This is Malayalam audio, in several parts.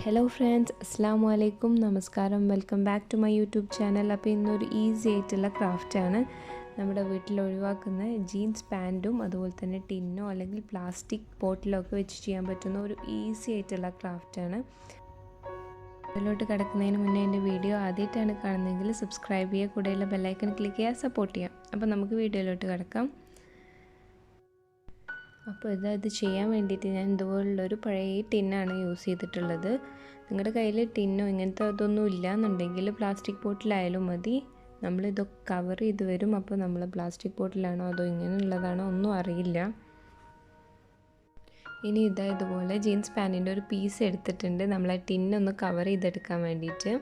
ഹലോ ഫ്രണ്ട്സ്, അസ്സാമു അലൈക്കും, നമസ്കാരം. Welcome back to my YouTube channel. അപ്പോൾ ഇന്നൊരു ഈസി ആയിട്ടുള്ള ക്രാഫ്റ്റാണ്. നമ്മുടെ വീട്ടിൽ ഒഴിവാക്കുന്ന ജീൻസ് പാൻറ്റും അതുപോലെ തന്നെ ടിന്നോ അല്ലെങ്കിൽ പ്ലാസ്റ്റിക് ബോട്ടിലോ ഒക്കെ വെച്ച് ചെയ്യാൻ പറ്റുന്ന ഒരു ഈസി ആയിട്ടുള്ള ക്രാഫ്റ്റാണ്. അതിലോട്ട് കിടക്കുന്നതിന് മുന്നേ എൻ്റെ വീഡിയോ ആദ്യമായിട്ടാണ് കാണുന്നതെങ്കിൽ സബ്സ്ക്രൈബ് ചെയ്യുക, കൂടെയുള്ള ബെല്ലൈക്കൺ ക്ലിക്ക് ചെയ്യുക, സപ്പോർട്ട് ചെയ്യാം. അപ്പോൾ നമുക്ക് വീഡിയോയിലോട്ട് കിടക്കാം. അപ്പോൾ ഇത് ചെയ്യാൻ വേണ്ടിയിട്ട് ഞാൻ ഇതുപോലുള്ളൊരു പഴയ ടിന്നാണ് യൂസ് ചെയ്തിട്ടുള്ളത്. നിങ്ങളുടെ കയ്യിൽ ടിന്നോ ഇങ്ങനത്തെ അതൊന്നും ഇല്ല എന്നുണ്ടെങ്കിൽ പ്ലാസ്റ്റിക് ബോട്ടിലായാലും മതി. നമ്മളിതൊക്കെ കവർ ചെയ്ത് വരും. അപ്പോൾ നമ്മൾ പ്ലാസ്റ്റിക് ബോട്ടിലാണോ അതോ ഇങ്ങനെയുള്ളതാണോ ഒന്നും അറിയില്ല. ഇനി ഇതുപോലെ ജീൻസ് പാൻറ്റിൻ്റെ ഒരു പീസ് എടുത്തിട്ടുണ്ട്, നമ്മളെ ടിന്നൊന്ന് കവർ ചെയ്തെടുക്കാൻ വേണ്ടിയിട്ട്.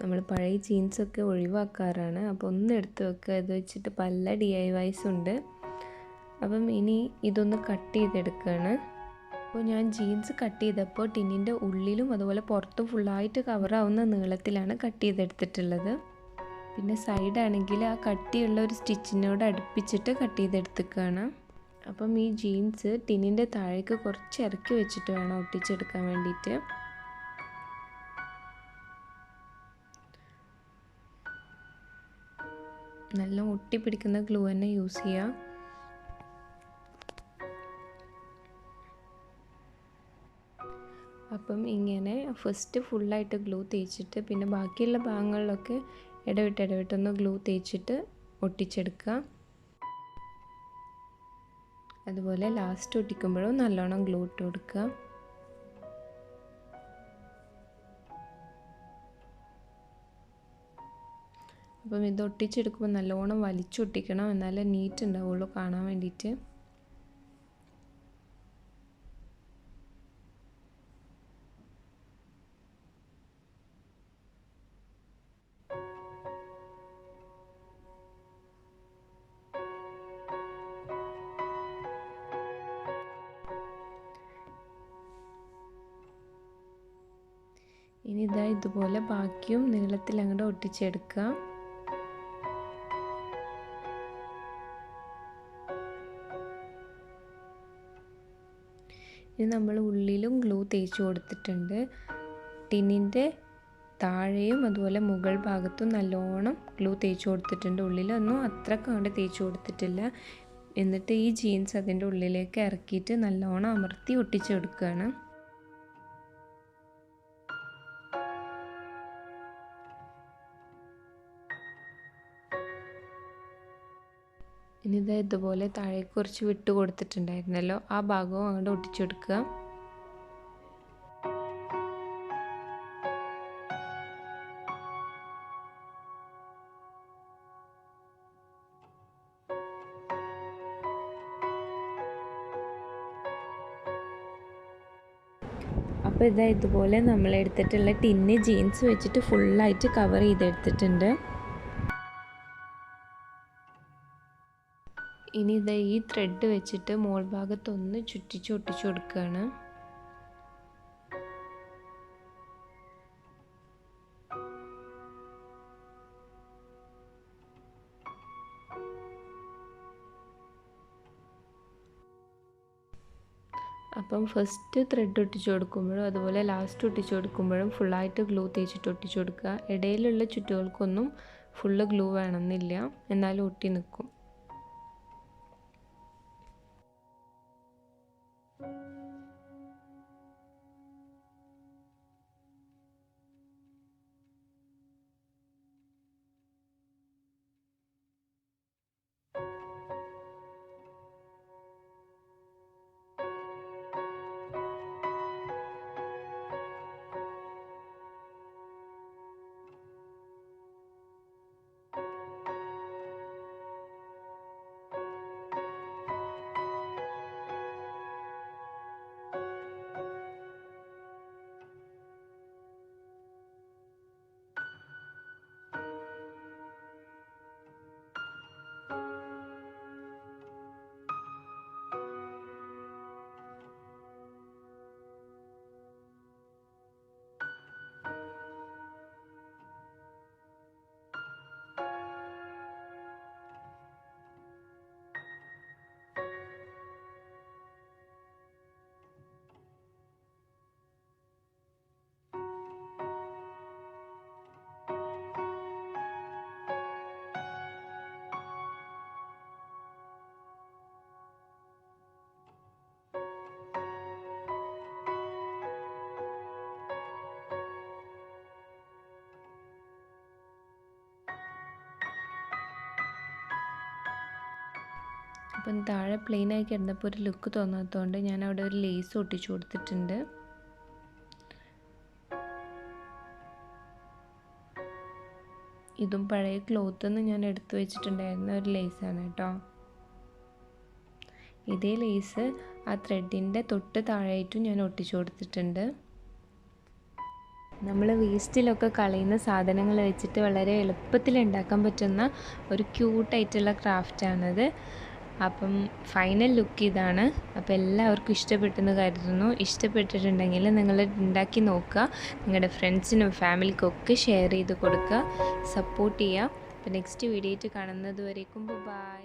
നമ്മൾ പഴയ ജീൻസൊക്കെ ഒഴിവാക്കാറാണ്. അപ്പോൾ ഒന്ന് എടുത്ത് വെക്കുക. ഇത് വെച്ചിട്ട് പല DIYs ഉണ്ട്. അപ്പം ഇനി ഇതൊന്ന് കട്ട് ചെയ്തെടുക്കുകയാണ്. അപ്പോൾ ഞാൻ ജീൻസ് കട്ട് ചെയ്തപ്പോൾ ടിന്നിൻ്റെ ഉള്ളിലും അതുപോലെ പുറത്തും ഫുള്ളായിട്ട് കവറാവുന്ന നീളത്തിലാണ് കട്ട് ചെയ്തെടുത്തിട്ടുള്ളത്. പിന്നെ സൈഡാണെങ്കിൽ ആ കട്ടിയുള്ള ഒരു സ്റ്റിച്ചിനോട് അടുപ്പിച്ചിട്ട് കട്ട് ചെയ്തെടുത്തിക്കുകയാണ്. അപ്പം ഈ ജീൻസ് ടിന്നിൻ്റെ താഴേക്ക് കുറച്ച് ഇറക്കി വെച്ചിട്ട് വേണം ഒട്ടിച്ചെടുക്കാൻ വേണ്ടിയിട്ട്. നല്ല ഒട്ടിപ്പിടിക്കുന്ന ഗ്ലൂ തന്നെ യൂസ് ചെയ്യുക. അപ്പം ഇങ്ങനെ ഫസ്റ്റ് ഫുള്ളായിട്ട് ഗ്ലൂ തേച്ചിട്ട് പിന്നെ ബാക്കിയുള്ള ഭാഗങ്ങളിലൊക്കെ ഇടവിട്ടൊന്ന് ഗ്ലൂ തേച്ചിട്ട് ഒട്ടിച്ചെടുക്കുക. അതുപോലെ ലാസ്റ്റ് ഒട്ടിക്കുമ്പോഴും നല്ലോണം ഗ്ലൂ ഇട്ട് കൊടുക്കുക. അപ്പം ഇത് ഒട്ടിച്ചെടുക്കുമ്പോൾ നല്ലോണം വലിച്ചൊട്ടിക്കണം, എന്നാലേ നീറ്റ് ഉണ്ടാവുള്ളൂ കാണാൻ വേണ്ടിയിട്ട്. ഇനി ഇതുപോലെ ബാക്കിയും നീളത്തിൽ അങ്ങോട്ട് ഒട്ടിച്ചെടുക്കുക. ഇനി നമ്മൾ ഉള്ളിലും ഗ്ലൂ തേച്ച് കൊടുത്തിട്ടുണ്ട്. ടിന്നിൻ്റെ താഴെയും അതുപോലെ മുകൾ ഭാഗത്തും നല്ലോണം ഗ്ലൂ തേച്ച് കൊടുത്തിട്ടുണ്ട്. ഉള്ളിലൊന്നും അത്രയ്ക്ക് അങ്ങോട്ട് തേച്ച് കൊടുത്തിട്ടില്ല. എന്നിട്ട് ഈ ജീൻസ് അതിൻ്റെ ഉള്ളിലേക്ക് ഇറക്കിയിട്ട് നല്ലോണം അമർത്തി ഒട്ടിച്ച് കൊടുക്കുകയാണ്. ഇനി ഇതുപോലെ താഴേക്ക് കുറച്ച് വിട്ട് കൊടുത്തിട്ടുണ്ടായിരുന്നല്ലോ, ആ ഭാഗവും അങ്ങോട്ട് ഒട്ടിച്ചെടുക്കുക. അപ്പോൾ ഇതുപോലെ നമ്മൾ എടുത്തിട്ടുള്ള ടിന്ന് ജീൻസ് വെച്ചിട്ട് ഫുള്ളായിട്ട് കവർ ചെയ്തെടുത്തിട്ടുണ്ട്. ഇനി ഈ ത്രെഡ് വെച്ചിട്ട് മോൾ ഭാഗത്തൊന്ന് ചുറ്റിച്ച് ഒട്ടിച്ചു കൊടുക്കുകയാണ്. അപ്പം ഫസ്റ്റ് ത്രെഡ് ഒട്ടിച്ചു കൊടുക്കുമ്പോഴും അതുപോലെ ലാസ്റ്റ് ഒട്ടിച്ചു കൊടുക്കുമ്പോഴും ഫുള്ളായിട്ട് ഗ്ലൂ തേച്ചിട്ട് ഒട്ടിച്ചു കൊടുക്കുക. ഇടയിലുള്ള ചുറ്റുകൾക്കൊന്നും ഫുള്ള് ഗ്ലൂ വേണമെന്നില്ല, എന്നാലും ഒട്ടി നിൽക്കും. അപ്പം താഴെ പ്ലെയിനായി കിടന്നപ്പോൾ ഒരു ലുക്ക് തോന്നാത്തതുകൊണ്ട് ഞാൻ അവിടെ ഒരു ലേസ് ഒട്ടിച്ചു കൊടുത്തിട്ടുണ്ട്. ഇതും പഴയ ക്ലോത്തിൽ നിന്ന് ഞാൻ എടുത്തു വെച്ചിട്ടുണ്ടായിരുന്ന ഒരു ലേസാണ് കേട്ടോ. ഇതേ ലേസ് ആ ത്രെഡിൻ്റെ തൊട്ട് താഴെയായിട്ടും ഞാൻ ഒട്ടിച്ചു കൊടുത്തിട്ടുണ്ട്. നമ്മൾ വേസ്റ്റിലൊക്കെ കളയുന്ന സാധനങ്ങൾ വെച്ചിട്ട് വളരെ എളുപ്പത്തിൽ ഉണ്ടാക്കാൻ പറ്റുന്ന ഒരു ക്യൂട്ടായിട്ടുള്ള ക്രാഫ്റ്റാണത്. അപ്പം ഫൈനൽ ലുക്ക് ഇതാണ്. അപ്പോൾ എല്ലാവർക്കും ഇഷ്ടപ്പെട്ടെന്ന് കരുതുന്നു. ഇഷ്ടപ്പെട്ടിട്ടുണ്ടെങ്കിൽ നിങ്ങൾ ഉണ്ടാക്കി നോക്കുക. നിങ്ങളുടെ ഫ്രണ്ട്സിനും ഫാമിലിക്കും ഒക്കെ ഷെയർ ചെയ്ത് കൊടുക്കുക, സപ്പോർട്ട് ചെയ്യുക. അപ്പോൾ നെക്സ്റ്റ് വീഡിയോ ആയിട്ട് കാണുന്നത് വരേക്കും ബൈ.